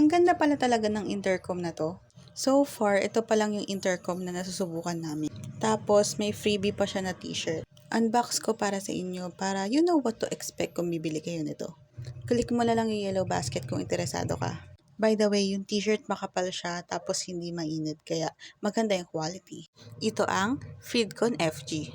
Ang ganda pala talaga ng intercom na to. So far, ito pa lang yung intercom na nasusubukan namin. Tapos, may freebie pa siya na t-shirt. Unbox ko para sa inyo para you know what to expect kung bibili kayo nito. Click mo na lang yung yellow basket kung interesado ka. By the way, yung t-shirt makapal siya tapos hindi mainit kaya maganda yung quality. Ito ang Feedcon FG.